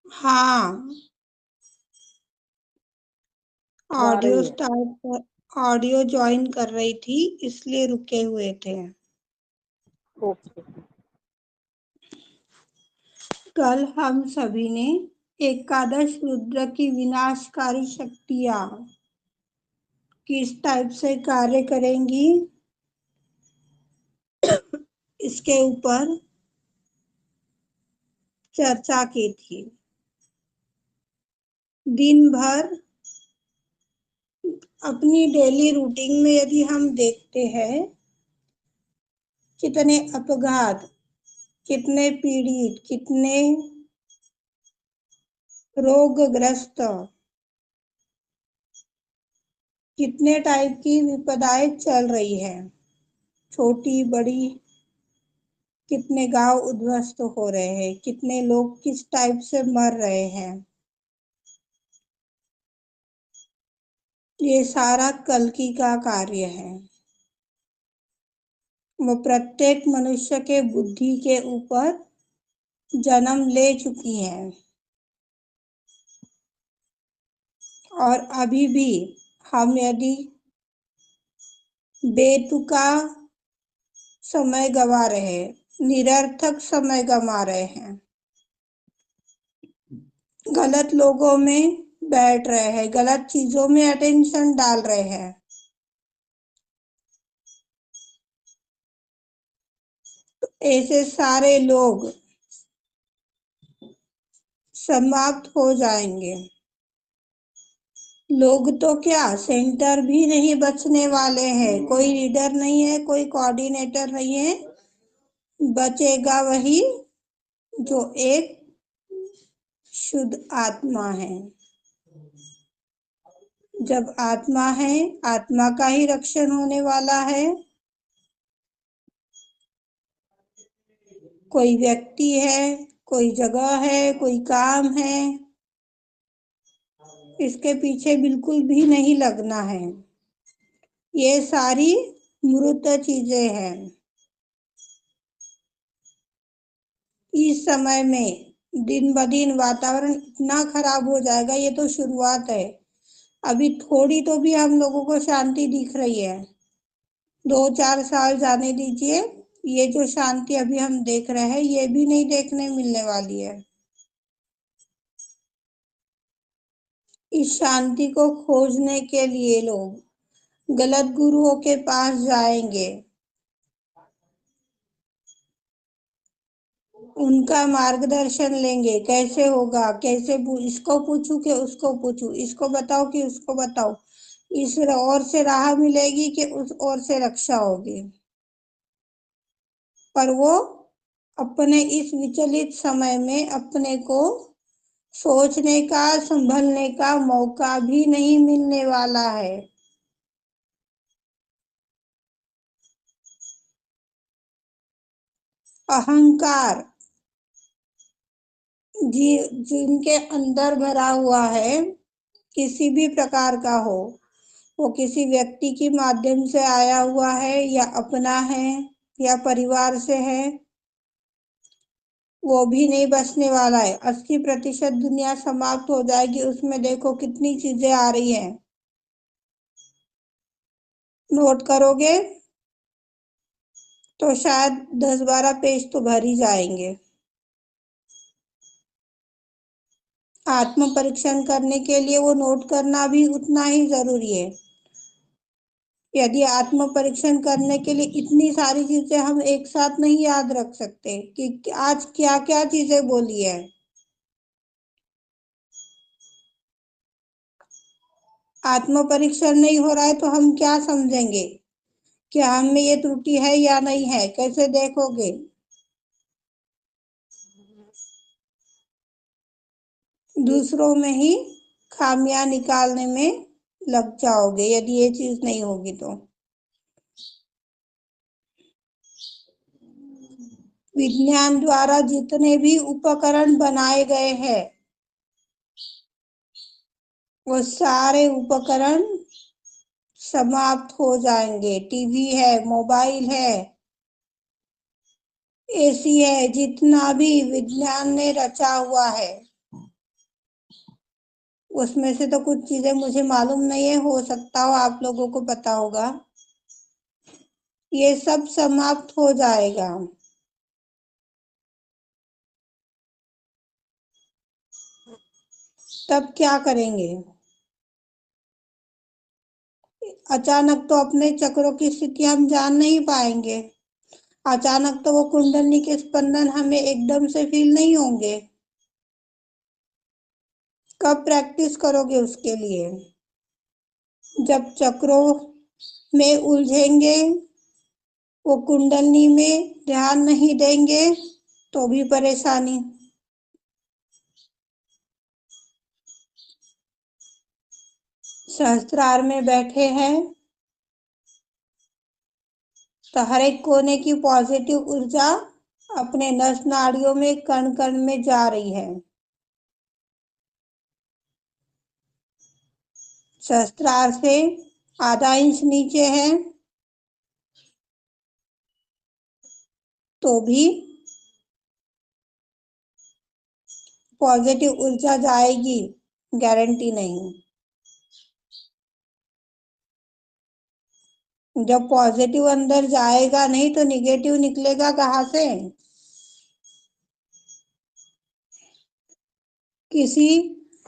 हाँ, जा ऑडियो रही है। स्टार्ट कर, ऑडियो ज्वाइन कर रही थी इसलिए रुके हुए थे। ओके। कल हम सभी ने एकादश रुद्र की विनाशकारी शक्तियां किस टाइप से कार्य करेंगी इसके ऊपर चर्चा की थी। दिन भर अपनी डेली रूटीन में यदि हम देखते हैं कितने अपघात, कितने पीड़ित, कितने रोगग्रस्त, कितने टाइप की विपदाएं चल रही है, छोटी बड़ी, कितने गांव उद्ध्वस्त हो रहे हैं, कितने लोग किस टाइप से मर रहे हैं, ये सारा कल्कि का कार्य है। वो प्रत्येक मनुष्य के बुद्धि के ऊपर जन्म ले चुकी हैं और अभी भी हम यदि बेतुका समय गवा रहे हैं, निरर्थक समय गंवा रहे हैं, गलत लोगों में बैठ रहे हैं, गलत चीजों में अटेंशन डाल रहे हैं, तो ऐसे सारे लोग समाप्त हो जाएंगे। लोग तो क्या, सेंटर भी नहीं बचने वाले हैं, कोई लीडर नहीं है, कोई कोऑर्डिनेटर नहीं है, बचेगा वही जो एक शुद्ध आत्मा है। जब आत्मा है, आत्मा का ही रक्षण होने वाला है। कोई व्यक्ति है, कोई जगह है, कोई काम है, इसके पीछे बिल्कुल भी नहीं लगना है। ये सारी मूर्त चीजें हैं। इस समय में दिन ब दिन वातावरण इतना खराब हो जाएगा, ये तो शुरुआत है। अभी थोड़ी तो भी हम लोगों को शांति दिख रही है, 2-4 साल जाने दीजिए, ये जो शांति अभी हम देख रहे हैं ये भी नहीं देखने मिलने वाली है। इस शांति को खोजने के लिए लोग गलत गुरुओं के पास जाएंगे, उनका मार्गदर्शन लेंगे, कैसे होगा, कैसे इसको पूछूं कि उसको पूछूं, इसको बताओ कि उसको बताओ, इस ओर से राह मिलेगी कि उस ओर से रक्षा होगी। पर वो अपने इस विचलित समय में अपने को सोचने का, संभलने का मौका भी नहीं मिलने वाला है। अहंकार जिनके अंदर भरा हुआ है, किसी भी प्रकार का हो, वो किसी व्यक्ति के माध्यम से आया हुआ है या अपना है या परिवार से है, वो भी नहीं बचने वाला है। 80% दुनिया समाप्त हो जाएगी, उसमें देखो कितनी चीजें आ रही हैं, नोट करोगे तो शायद 10-12 पेज तो भर ही जाएंगे। आत्म परीक्षण करने के लिए वो नोट करना भी उतना ही जरूरी है। यदि आत्म परीक्षण करने के लिए इतनी सारी चीजें हम एक साथ नहीं याद रख सकते कि आज क्या क्या चीजें बोली है, आत्म परीक्षण नहीं हो रहा है तो हम क्या समझेंगे, क्या हम में ये त्रुटि है या नहीं है, कैसे देखोगे? दूसरों में ही खामियां निकालने में लग जाओगे यदि ये चीज नहीं होगी तो। विज्ञान द्वारा जितने भी उपकरण बनाए गए हैं, वो सारे उपकरण समाप्त हो जाएंगे। टीवी है, मोबाइल है, एसी है, जितना भी विज्ञान ने रचा हुआ है, उसमें से तो कुछ चीजें मुझे मालूम नहीं है, हो सकता हो आप लोगों को पता होगा। ये सब समाप्त हो जाएगा। तब क्या करेंगे? अचानक तो अपने चक्रों की स्थिति हम जान नहीं पाएंगे। अचानक तो वो कुंडली के स्पंदन हमें एकदम से फील नहीं होंगे। कब प्रैक्टिस करोगे उसके लिए? जब चक्रों में उलझेंगे, वो कुंडली में ध्यान नहीं देंगे तो भी परेशानी। सहस्त्रार में बैठे हैं तो हर एक कोने की पॉजिटिव ऊर्जा अपने नस नाड़ियों में कण कण में जा रही है। सहस्त्रार से आधा इंच नीचे है तो भी पॉजिटिव ऊर्जा जाएगी, गारंटी नहीं। जब पॉजिटिव अंदर जाएगा नहीं तो निगेटिव निकलेगा कहाँ से? किसी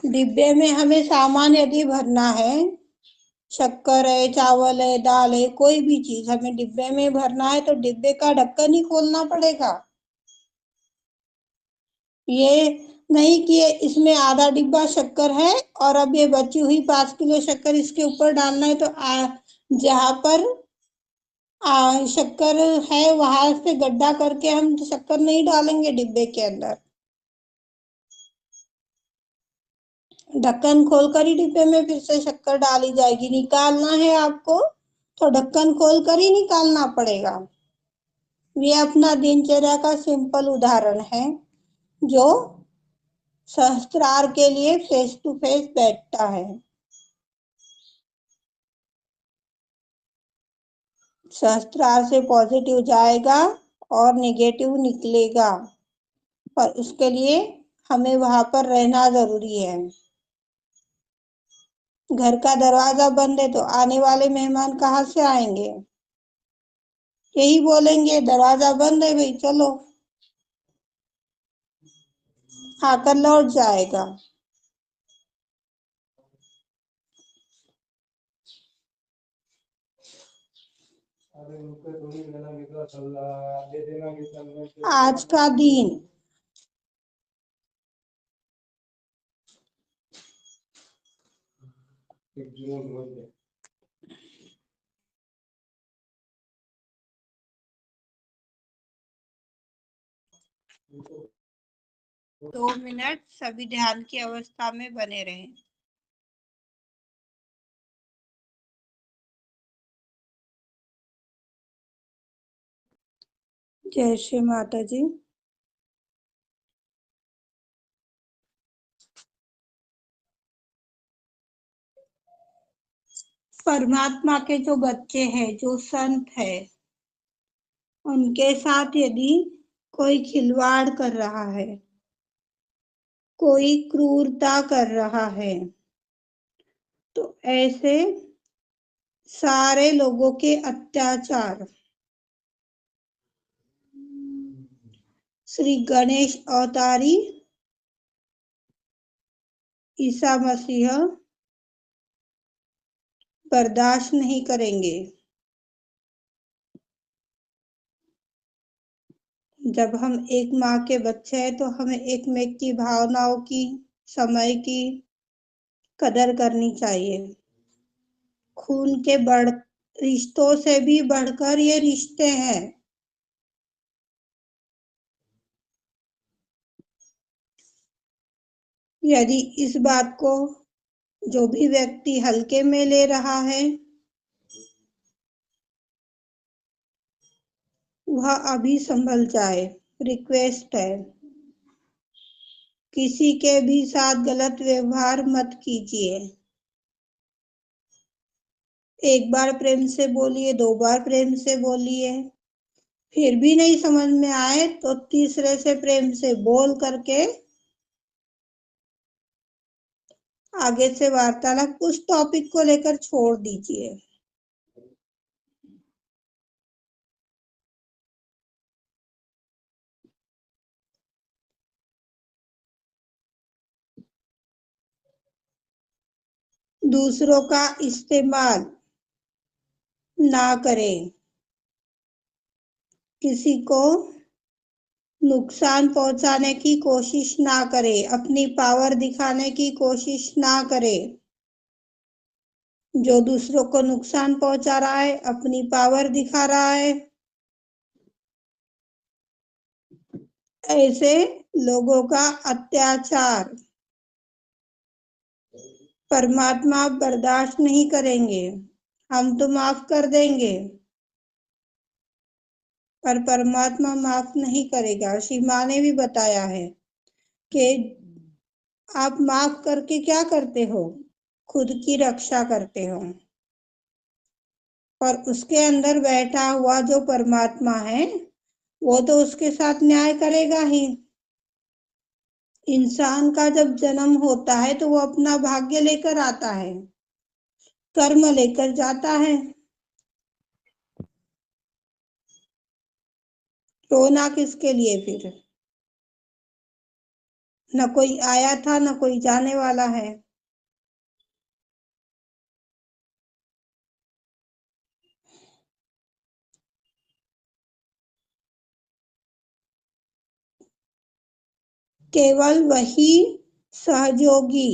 डिब्बे में हमें सामान यदि भरना है, शक्कर है, चावल है, दाल है, कोई भी चीज हमें डिब्बे में भरना है तो डिब्बे का ढक्कन ही खोलना पड़ेगा। ये नहीं कि इसमें आधा डिब्बा शक्कर है और अब ये बची हुई 5 किलो शक्कर इसके ऊपर डालना है, तो जहां पर शक्कर है वहां से गड्ढा करके हम शक्कर नहीं डालेंगे डिब्बे के अंदर। ढक्कन खोलकर ही डिब्बे में फिर से शक्कर डाली जाएगी। निकालना है आपको तो ढक्कन खोलकर ही निकालना पड़ेगा। ये अपना दिनचर्या का सिंपल उदाहरण है जो सहस्त्रार के लिए फेस टू फेस बैठता है। सहस्त्रार से पॉजिटिव जाएगा और नेगेटिव निकलेगा, पर उसके लिए हमें वहां पर रहना जरूरी है। घर का दरवाजा बंद है तो आने वाले मेहमान कहाँ से आएंगे? यही बोलेंगे दरवाजा बंद है भाई, चलो, आकर लौट जाएगा। आज का दिन 2 मिनट सभी ध्यान की अवस्था में बने रहें। जय श्री माता जी। परमात्मा के जो बच्चे हैं, जो संत है, उनके साथ यदि कोई खिलवाड़ कर रहा है, कोई क्रूरता कर रहा है, तो ऐसे सारे लोगों के अत्याचार श्री गणेश अवतारी ईसा मसीह बर्दाश्त नहीं करेंगे। जब हम एक माँ के बच्चे हैं तो हमें एक में की भावनाओं की, समय की कदर करनी चाहिए। खून के रिश्तों से भी बढ़कर ये रिश्ते हैं। यदि इस बात को जो भी व्यक्ति हल्के में ले रहा है, वह अभी संभल जाए। रिक्वेस्ट है, किसी के भी साथ गलत व्यवहार मत कीजिए। एक बार प्रेम से बोलिए, 2 बार प्रेम से बोलिए, फिर भी नहीं समझ में आए तो तीसरे से प्रेम से बोल करके आगे से वार्तालाप उस टॉपिक को लेकर छोड़ दीजिए। दूसरों का इस्तेमाल ना करें। किसी को नुकसान पहुंचाने की कोशिश ना करें, अपनी पावर दिखाने की कोशिश ना करें। जो दूसरों को नुकसान पहुंचा रहा है, अपनी पावर दिखा रहा है, ऐसे लोगों का अत्याचार परमात्मा बर्दाश्त नहीं करेंगे। हम तो माफ कर देंगे, पर परमात्मा माफ नहीं करेगा। श्री माँ ने भी बताया है कि आप माफ करके क्या करते हो? खुद की रक्षा करते हो। और उसके अंदर बैठा हुआ जो परमात्मा है, वो तो उसके साथ न्याय करेगा ही। इंसान का जब जन्म होता है तो वो अपना भाग्य लेकर आता है, कर्म लेकर जाता है। रोना किसके लिए फिर? न कोई आया था, न कोई जाने वाला है। केवल वही सहयोगी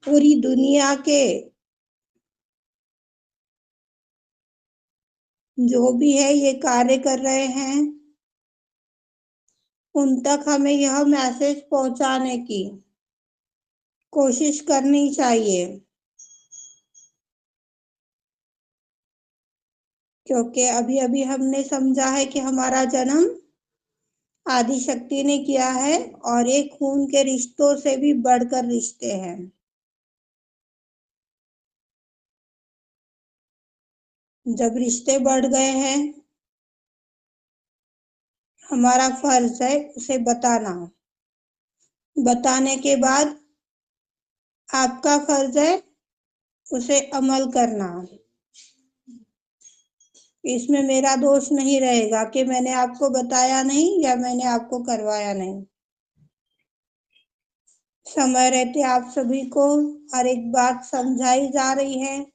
पूरी दुनिया के जो भी है ये कार्य कर रहे हैं, उन तक हमें यह मैसेज पहुंचाने की कोशिश करनी चाहिए। क्योंकि अभी अभी हमने समझा है कि हमारा जन्म आदि शक्ति ने किया है, और ये खून के रिश्तों से भी बढ़कर रिश्ते हैं। जब रिश्ते बढ़ गए हैं, हमारा फर्ज है उसे बताना। बताने के बाद आपका फर्ज है उसे अमल करना। इसमें मेरा दोष नहीं रहेगा कि मैंने आपको बताया नहीं या मैंने आपको करवाया नहीं। समय रहते आप सभी को हर एक बात समझाई जा रही है,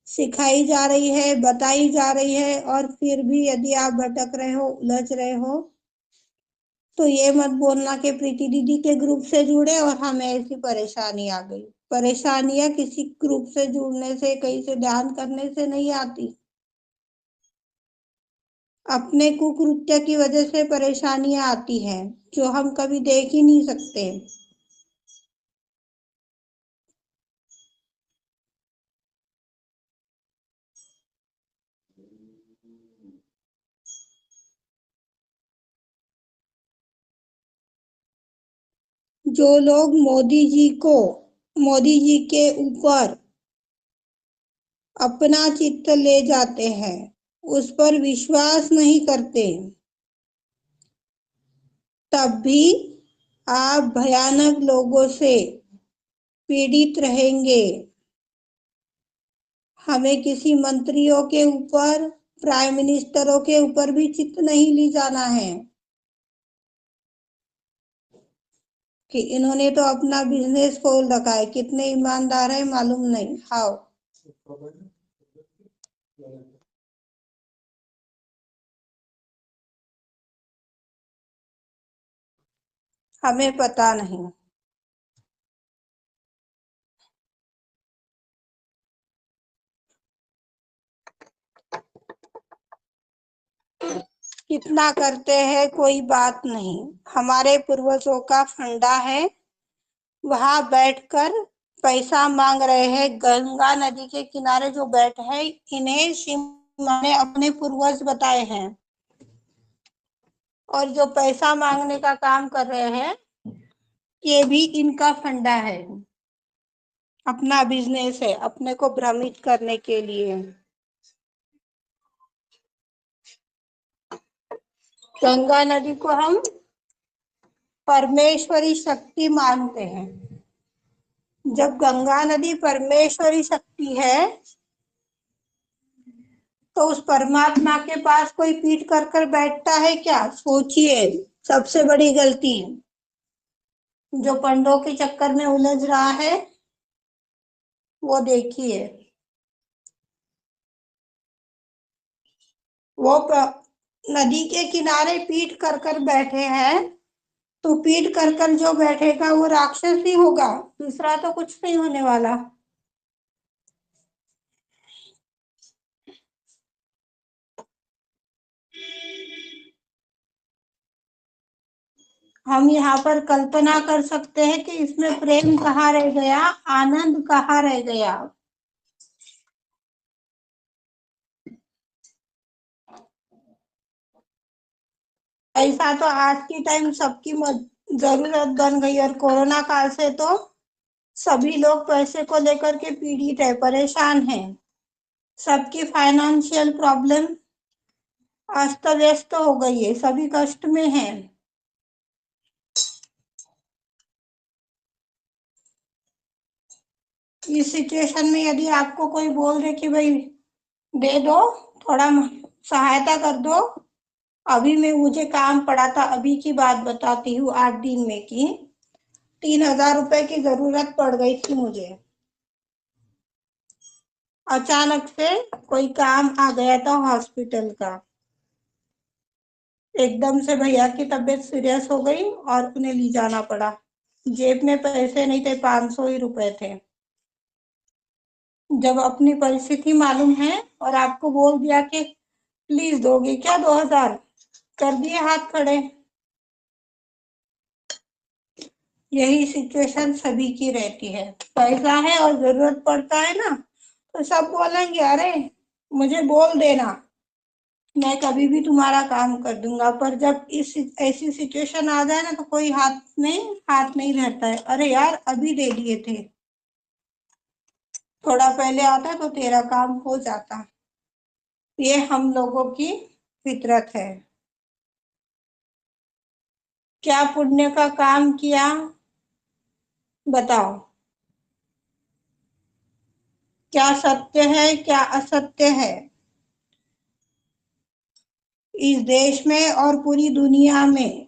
सिखाई जा रही है, बताई जा रही है, और फिर भी यदि आप भटक रहे हो, उलझ रहे हो, तो ये मत बोलना कि प्रीति दीदी के ग्रुप से जुड़े और हमें ऐसी परेशानी आ गई। परेशानियां किसी ग्रुप से जुड़ने से, कहीं से ध्यान करने से नहीं आती। अपने कुकृत्य की वजह से परेशानियां आती हैं, जो हम कभी देख ही नहीं सकते। जो लोग मोदी जी के ऊपर अपना चित्त ले जाते हैं, उस पर विश्वास नहीं करते, तब भी आप भयानक लोगों से पीड़ित रहेंगे। हमें किसी मंत्रियों के ऊपर, प्राइम मिनिस्टरों के ऊपर भी चित्त नहीं ले जाना है कि इन्होंने तो अपना बिजनेस खोल रखा है, कितने ईमानदार है मालूम नहीं। हाउ हमें पता नहीं। कितना करते हैं कोई बात नहीं, हमारे पूर्वजों का फंडा है। वहां बैठकर पैसा मांग रहे हैं, गंगा नदी के किनारे जो बैठे हैं, इन्हें शिव ने अपने पूर्वज बताए हैं। और जो पैसा मांगने का काम कर रहे हैं, ये भी इनका फंडा है, अपना बिजनेस है, अपने को भ्रमित करने के लिए। गंगा नदी को हम परमेश्वरी शक्ति मानते हैं। जब गंगा नदी परमेश्वरी शक्ति है तो उस परमात्मा के पास कोई पीठ कर कर बैठता है क्या? सोचिए, सबसे बड़ी गलती जो पंडों के चक्कर में उलझ रहा है वो देखिए। वो नदी के किनारे पीठ कर कर बैठे हैं, तो पीठ कर कर जो बैठेगा वो राक्षस ही होगा, दूसरा तो कुछ नहीं होने वाला। हम यहाँ पर कल्पना कर सकते हैं कि इसमें प्रेम कहाँ रह गया, आनंद कहाँ रह गया। ऐसा तो आज की टाइम सबकी जरूरत बन गई, और कोरोना काल से तो सभी लोग पैसे को लेकर के पीड़ित है, परेशान हैं। सबकी फाइनेंशियल प्रॉब्लम अस्त व्यस्त हो गई है, सभी कष्ट में हैं। इस सिचुएशन में यदि आपको कोई बोल दे कि भाई दे दो, थोड़ा सहायता कर दो, अभी मैं मुझे काम पड़ा था, अभी की बात बताती हूँ, 8 दिन में की 3,000 रुपए की जरूरत पड़ गई थी मुझे। अचानक से कोई काम आ गया था हॉस्पिटल का, एकदम से भैया की तबीयत सीरियस हो गई और उन्हें ले जाना पड़ा। जेब में पैसे नहीं थे, 500 ही रुपए थे। जब अपनी परिस्थिति मालूम है और आपको बोल दिया कि प्लीज दोगे क्या 2,000, कर दिए हाथ खड़े। यही सिचुएशन सभी की रहती है। पैसा है और जरूरत पड़ता है ना, तो सब बोलेंगे अरे मुझे बोल देना, मैं कभी भी तुम्हारा काम कर दूंगा। पर जब इस ऐसी सिचुएशन आ जाए ना तो कोई हाथ में हाथ नहीं रहता है। अरे यार अभी दे दिए थे, थोड़ा पहले आता तो तेरा काम हो जाता। ये हम लोगों की फितरत है। क्या पुण्य का काम किया बताओ, क्या सत्य है क्या असत्य है। इस देश में और पूरी दुनिया में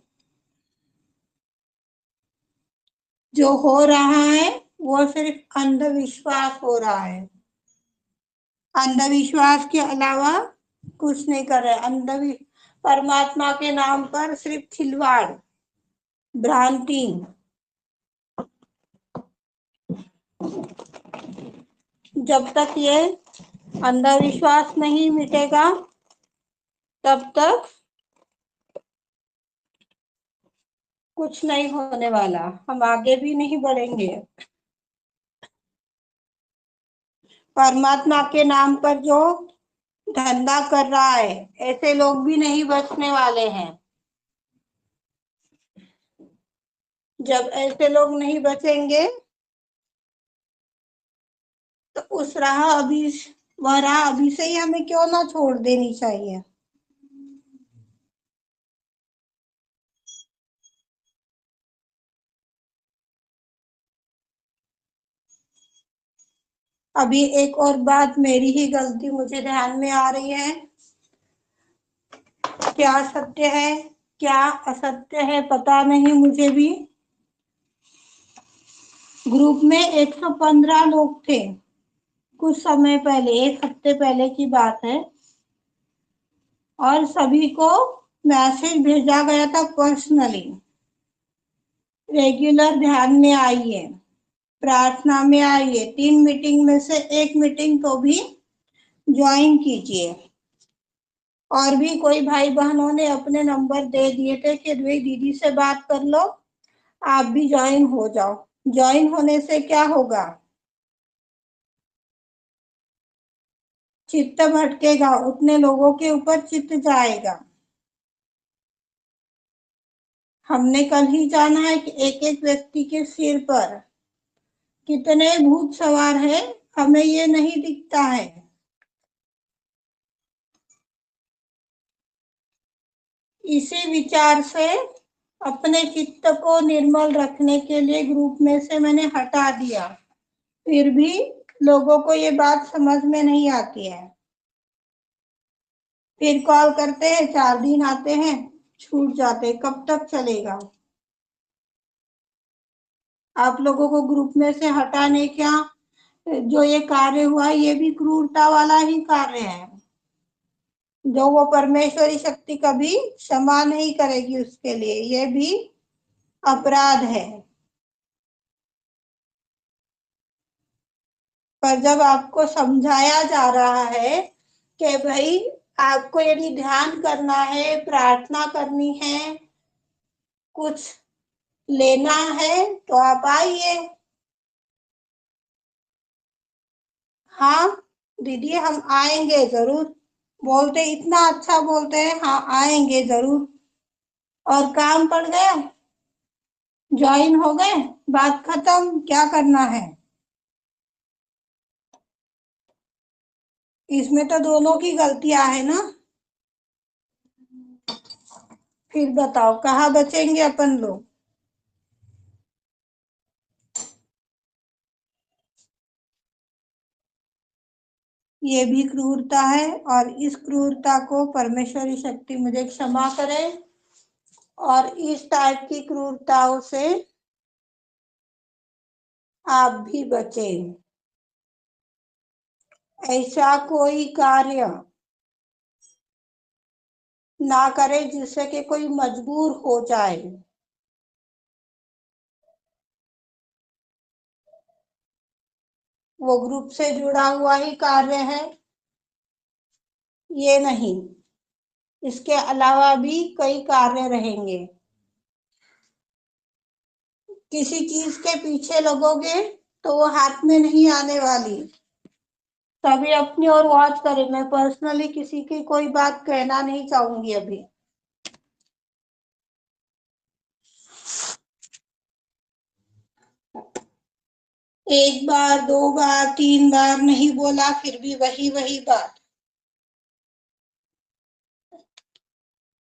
जो हो रहा है वो सिर्फ अंधविश्वास हो रहा है। अंधविश्वास के अलावा कुछ नहीं कर रहे। परमात्मा के नाम पर सिर्फ खिलवाड़, भ्रांति। जब तक ये अंधविश्वास नहीं मिटेगा तब तक कुछ नहीं होने वाला, हम आगे भी नहीं बढ़ेंगे। परमात्मा के नाम पर जो धंधा कर रहा है ऐसे लोग भी नहीं बचने वाले हैं। जब ऐसे लोग नहीं बचेंगे तो उस राह अभी वह राह अभी से ही हमें क्यों ना छोड़ देनी चाहिए। अभी एक और बात मेरी ही गलती मुझे ध्यान में आ रही है। क्या सत्य है क्या असत्य है पता नहीं मुझे भी। ग्रुप में 115 लोग थे, कुछ समय पहले, 1 हफ्ते पहले की बात है, और सभी को मैसेज भेजा गया था पर्सनली, रेगुलर ध्यान में आइए, प्रार्थना में आइए, 3 मीटिंग में से 1 मीटिंग तो भी ज्वाइन कीजिए। और भी कोई भाई बहनों ने अपने नंबर दे दिए थे कि भाई दीदी से बात कर लो, आप भी ज्वाइन हो जाओ। ज्वाइन होने से क्या होगा? चित्त भटकेगा, उतने लोगों के ऊपर चित्त जाएगा। हमने कल ही जाना है कि एक एक व्यक्ति के सिर पर कितने भूत सवार है, हमें ये नहीं दिखता है। इसी विचार से अपने चित्त को निर्मल रखने के लिए ग्रुप में से मैंने हटा दिया, फिर भी लोगों को ये बात समझ में नहीं आती है। फिर कॉल करते हैं, 4 दिन आते हैं, छूट जाते, कब तक चलेगा? आप लोगों को ग्रुप में से हटाने क्या, जो ये कार्य हुआ ये भी क्रूरता वाला ही कार्य है, जो वो परमेश्वरी शक्ति कभी क्षमा नहीं करेगी उसके लिए, ये भी अपराध है। पर जब आपको समझाया जा रहा है कि भाई आपको यदि ध्यान करना है, प्रार्थना करनी है, कुछ लेना है तो आप आइए। हाँ दीदी हम आएंगे जरूर, बोलते इतना अच्छा बोलते हैं, हाँ आएंगे जरूर। और काम पड़ गया, ज्वाइन हो गए, बात खत्म, क्या करना है? इसमें तो दोनों की गलतियां है ना। फिर बताओ कहाँ बचेंगे अपन लोग? ये भी क्रूरता है, और इस क्रूरता को परमेश्वरी शक्ति मुझे क्षमा करे, और इस टाइप की क्रूरताओं से आप भी बचें। ऐसा कोई कार्य ना करे जिससे कि कोई मजबूर हो जाए। वो ग्रुप से जुड़ा हुआ ही कार्य है, ये नहीं, इसके अलावा भी कई कार्य रहेंगे। किसी चीज के पीछे लगोगे तो वो हाथ में नहीं आने वाली। तभी अपनी ओर वॉच करें। मैं पर्सनली किसी की कोई बात कहना नहीं चाहूंगी अभी। एक बार, 2 बार, 3 बार नहीं बोला, फिर भी वही वही बात।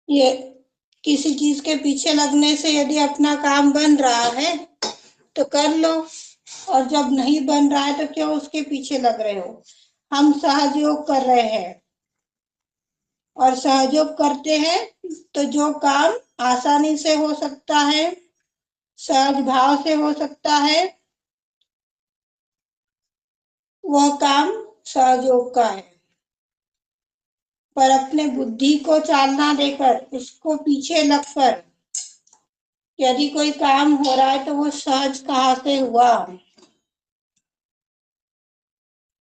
ये किसी चीज के पीछे लगने से यदि अपना काम बन रहा है तो कर लो, और जब नहीं बन रहा है तो क्यों उसके पीछे लग रहे हो? हम सहयोग कर रहे हैं, और सहयोग करते हैं तो जो काम आसानी से हो सकता है, सहज भाव से हो सकता है, वह काम सहयोग का है। पर अपने बुद्धि को चालना देकर, उसको पीछे लगकर यदि कोई काम हो रहा है तो वो सहज कहाँ से हुआ?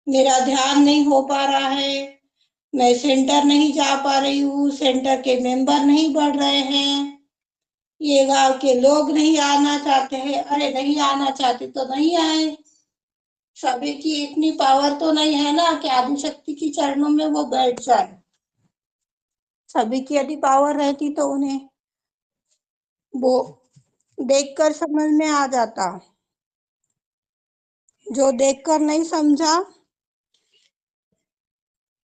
मेरा ध्यान नहीं हो पा रहा है, मैं सेंटर नहीं जा पा रही हूँ, सेंटर के मेंबर नहीं बढ़ रहे हैं, ये गांव के लोग नहीं आना चाहते हैं। अरे नहीं आना चाहते तो नहीं आए, सभी की इतनी पावर तो नहीं है ना कि आदिशक्ति की चरणों में वो बैठ जाए। सभी की यदि पावर रहती तो उन्हें वो देखकर समझ में आ जाता। जो देखकर नहीं समझा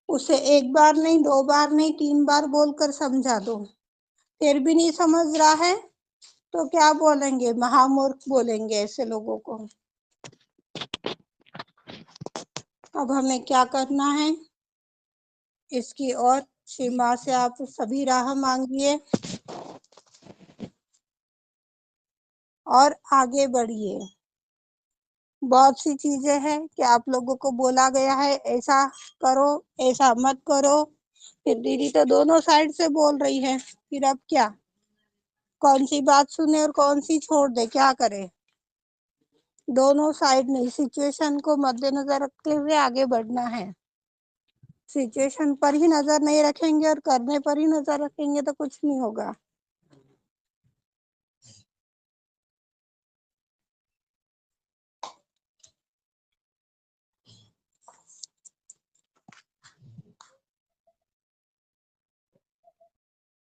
उसे 1 बार नहीं, 2 बार नहीं, 3 बार बोलकर समझा दो। फिर भी नहीं समझ रहा है तो क्या बोलेंगे? महामूर्ख बोलेंगे ऐसे लोगों को। अब हमें क्या करना है, इसकी और श्री माँ से आप सभी राह मांगिए और आगे बढ़िए। बहुत सी चीजें हैं कि आप लोगों को बोला गया है ऐसा करो, ऐसा मत करो, फिर दीदी तो दोनों साइड से बोल रही है, फिर अब क्या, कौन सी बात सुने और कौन सी छोड़ दे, क्या करे? दोनों साइड नहीं, सिचुएशन को मद्देनजर रखते हुए आगे बढ़ना है। सिचुएशन पर ही नजर नहीं रखेंगे और करने पर ही नजर रखेंगे तो कुछ नहीं होगा।